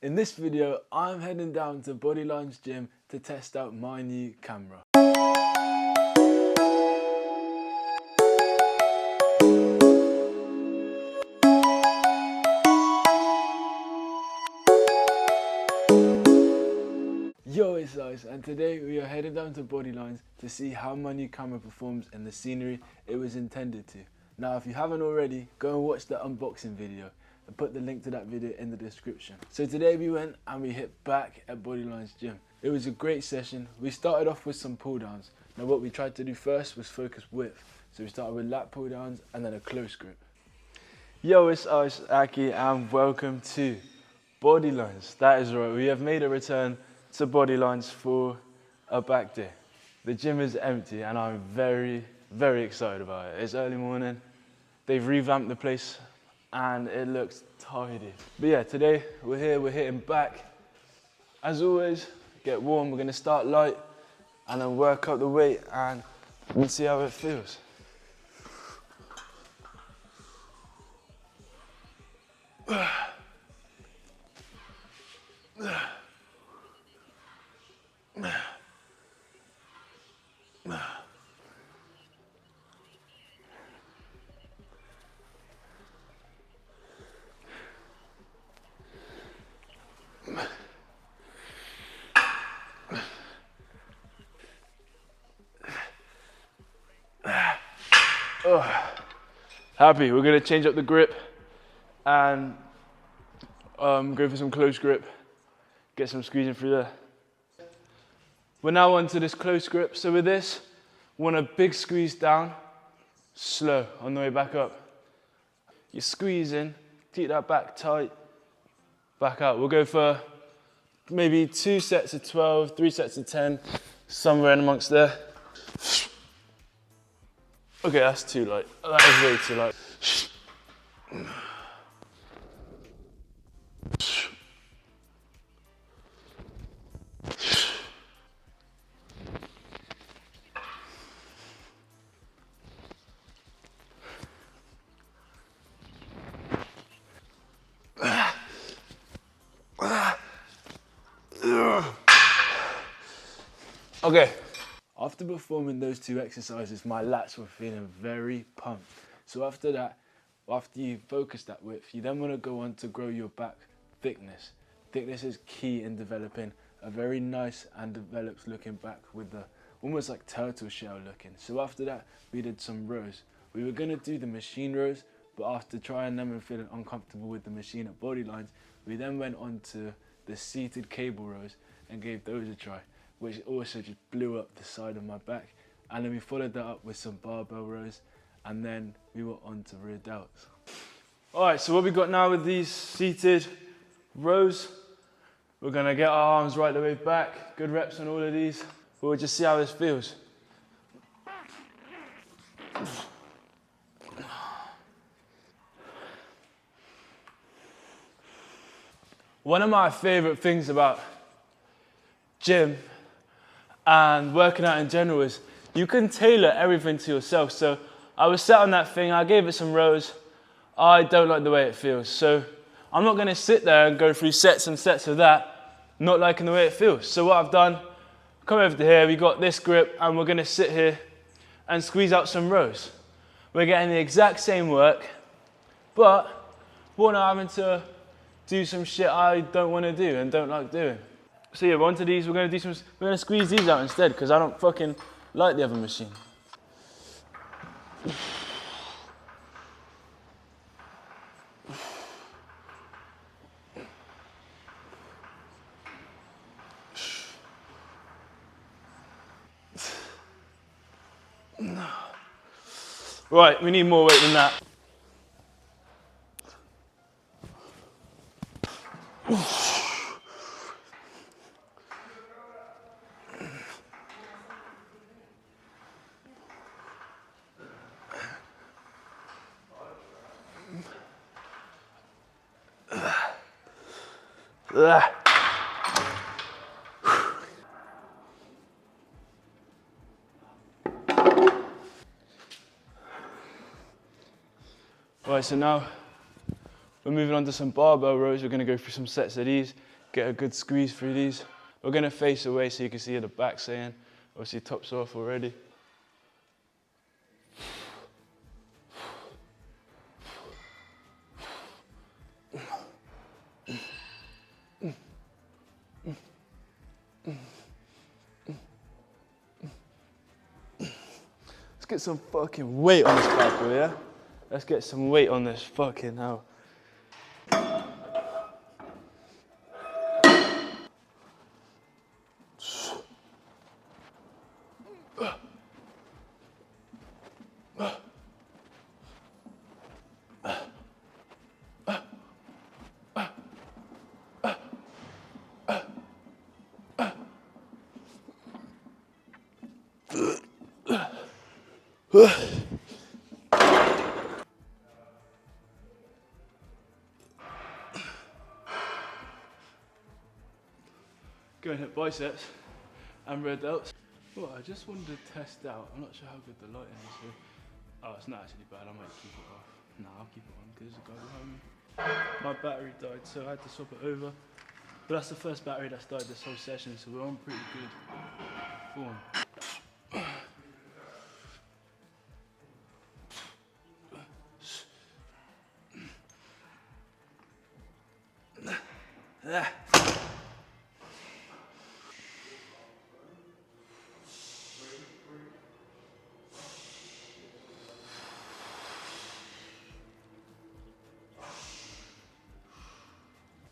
In this video, I'm heading down to Bodylines gym to test out my new camera. Yo, it's Ice, and today we are heading down to Bodylines to see how my new camera performs in the scenery it was intended to. Now, if you haven't already, go and watch the unboxing video. I put the link to that video in the description. So today we went and we hit back at Bodylines gym. It was a great session. We started off with some pull downs. Now what we tried to do first was focus width. So we started with lat pull downs and then a close grip. Yo, it's Ice, Aki, and welcome to Bodylines. That is right, we have made a return to Bodylines for a back day. The gym is empty and I'm very, very excited about it. It's early morning. They've revamped the place and it looks tidy. But yeah, today we're here, we're hitting back. As always, get warm, we're gonna start light and then work up the weight and we'll see how it feels. Happy. We're gonna change up the grip and go for some close grip, get some squeezing through there. We're now onto this close grip. So with this, want a big squeeze down, slow on the way back up. You're squeezing, keep that back tight, back out. We'll go for maybe 2 sets of 12, 3 sets of 10, somewhere in amongst there. Okay, that's too light. That is way too light. Okay. After performing those 2 exercises, my lats were feeling very pumped. So after that, after you focus that width, you then want to go on to grow your back thickness. Thickness is key in developing a very nice and developed looking back with the almost like turtle shell looking. So after that, we did some rows. We were going to do the machine rows, but after trying them and feeling uncomfortable with the machine at Bodylines, we then went on to the seated cable rows and gave those a try, which also just blew up the side of my back. And then we followed that up with some barbell rows, and then we were on to rear delts. All right, so what we got now with these seated rows, we're gonna get our arms right the way back, good reps on all of these. We'll just see how this feels. One of my favorite things about gym and working out in general is you can tailor everything to yourself. So I was sat on that thing, I gave it some rows. I don't like the way it feels. So I'm not gonna sit there and go through sets and sets of that, not liking the way it feels. So what I've done, come over to here, we got this grip and we're gonna sit here and squeeze out some rows. We're getting the exact same work, but we're not having to do some shit I don't wanna do and don't like doing. So yeah, we're onto these, we're gonna squeeze these out instead because I don't fucking like the other machine. Right, we need more weight than that. Right, so now we're moving on to some barbell rows. We're gonna go through some sets of these, get a good squeeze through these. We're gonna face away so you can see the back saying, obviously tops off already. Let's get some fucking weight on this bad boy, yeah? Let's get some weight on this fucking hell. Go and hit biceps and rear delts. Well, I just wanted to test out. I'm not sure how good the lighting is here. Oh, it's not actually bad. I might keep it off. No, I'll keep it on because there's a guy behind me. My battery died, so I had to swap it over. But that's the first battery that's died this whole session, so we're on pretty good form.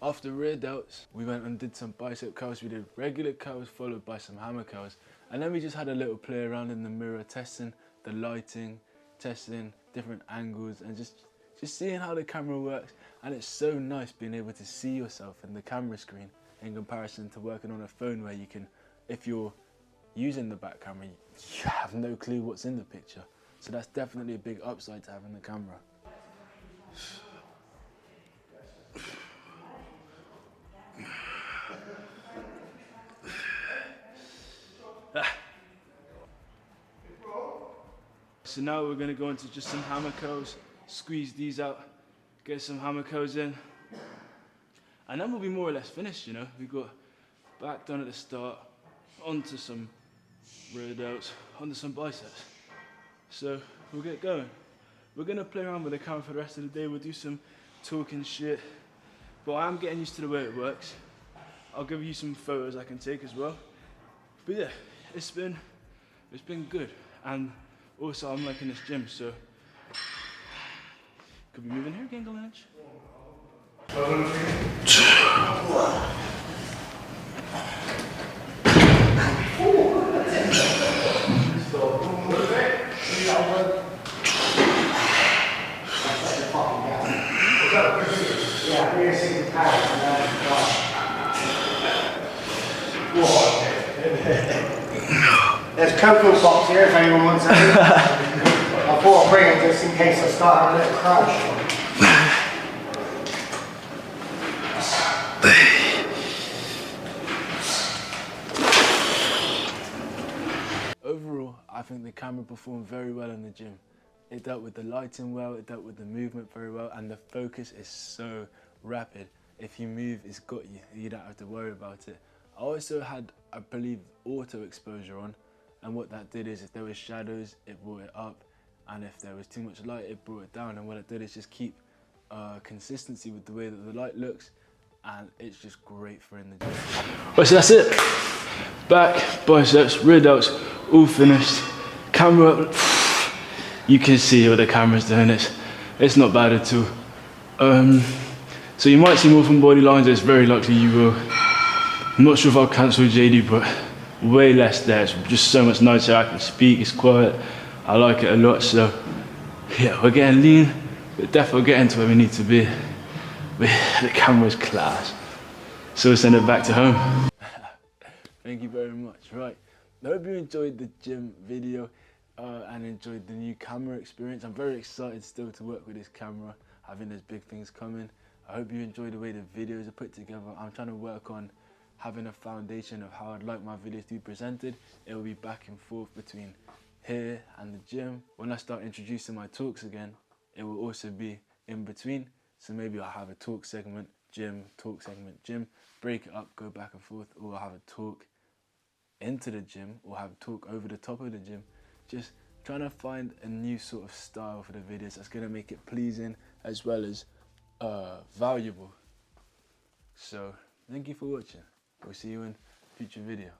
After rear delts, we went and did some bicep curls. We did regular curls followed by some hammer curls. And then we just had a little play around in the mirror, testing the lighting, testing different angles, and just seeing how the camera works. And it's so nice being able to see yourself in the camera screen in comparison to working on a phone where you can, if you're using the back camera, you have no clue what's in the picture. So that's definitely a big upside to having the camera. So now we're going to go into just some hammer curls, squeeze these out, get some hammer curls in, and then we'll be more or less finished, you know. We've got back done at the start, onto some rear delts, onto some biceps. So we'll get going. We're going to play around with the camera for the rest of the day. We'll do some talking shit, but I am getting used to the way it works. I'll give you some photos I can take as well. But yeah, it's been good. And also, I'm liking this gym, so could be moving here again, Galinch. There's cocoa pops here if anyone wants any. I thought I'd bring it just in case I start having a little crash. Overall, I think the camera performed very well in the gym. It dealt with the lighting well, it dealt with the movement very well, and the focus is so rapid. If you move, it's got you. You don't have to worry about it. I also had, I believe, auto exposure on, and what that did is if there was shadows, it brought it up, and if there was too much light, it brought it down. And what it did is just keep consistency with the way that the light looks, and it's just great for in the gym. Right, so that's it. Back, biceps, rear delts, all finished. Camera up. You can see what the camera's doing. It's not bad at all. So you might see more from Bodylines. It's very likely you will. I'm not sure if I'll cancel JD, but way less there. It's just so much nicer. I can speak. It's quiet. I like it a lot. So yeah, we're getting lean. We're definitely getting to where we need to be. The camera's class. So we'll send it back to home. Thank you very much. Right, I hope you enjoyed the gym video and enjoyed the new camera experience. I'm very excited still to work with this camera, having those big things coming. I hope you enjoy the way the videos are put together. I'm trying to work on having a foundation of how I'd like my videos to be presented. It will be back and forth between here and the gym. When I start introducing my talks again, it will also be in between. So maybe I'll have a talk segment, gym, talk segment, gym, break it up, go back and forth, or I'll have a talk into the gym, or have a talk over the top of the gym. Just trying to find a new sort of style for the videos that's gonna make it pleasing as well as valuable. So thank you for watching. We'll see you in a future video.